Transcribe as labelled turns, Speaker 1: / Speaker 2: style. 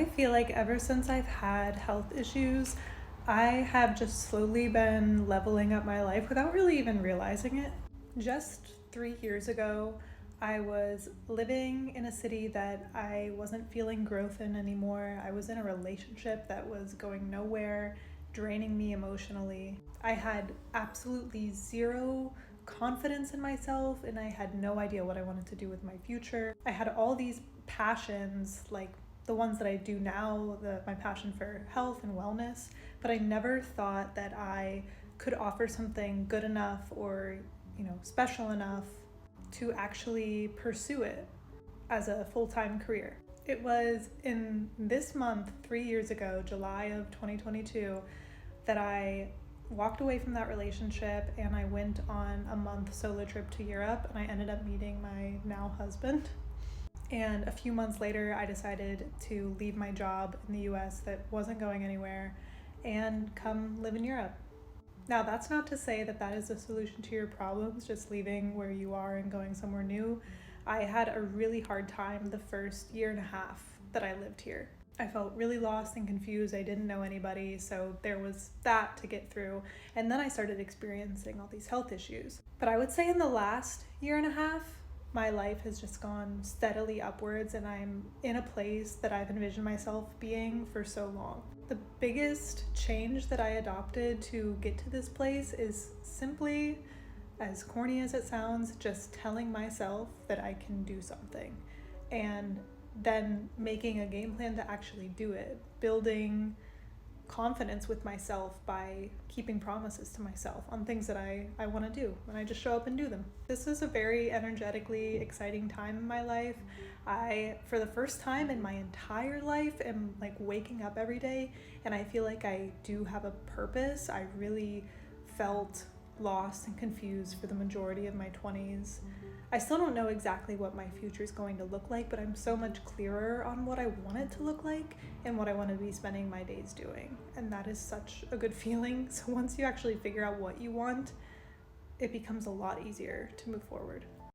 Speaker 1: I feel like ever since I've had health issues, I have just slowly been leveling up my life without really even realizing it. Just 3 years ago, I was living in a city that I wasn't feeling growth in anymore. I was in a relationship that was going nowhere, draining me emotionally. I had absolutely zero confidence in myself, and I had no idea what I wanted to do with my future. I had all these passions, like the ones that I do now, my passion for health and wellness, but I never thought that I could offer something good enough or, special enough to actually pursue it as a full-time career. It was in this month, 3 years ago, July of 2022, that I walked away from that relationship and I went on a month solo trip to Europe, and I ended up meeting my now husband. And a few months later, I decided to leave my job in the US that wasn't going anywhere and come live in Europe. Now, that's not to say that that is a solution to your problems, just leaving where you are and going somewhere new. I had a really hard time the first year and a half that I lived here. I felt really lost and confused. I didn't know anybody, so there was that to get through. And then I started experiencing all these health issues. But I would say in the last year and a half, my life has just gone steadily upwards, and I'm in a place that I've envisioned myself being for so long. The biggest change that I adopted to get to this place is simply, as corny as it sounds, just telling myself that I can do something, and then making a game plan to actually do it, building confidence with myself by keeping promises to myself on things that I want to do, and I just show up and do them. This is a very energetically exciting time in my life. I, for the first time in my entire life, am like waking up every day and I feel like I do have a purpose. I really felt lost and confused for the majority of my 20s. I still don't know exactly what my future is going to look like, but I'm so much clearer on what I want it to look like and what I want to be spending my days doing. And that is such a good feeling. So once you actually figure out what you want, it becomes a lot easier to move forward.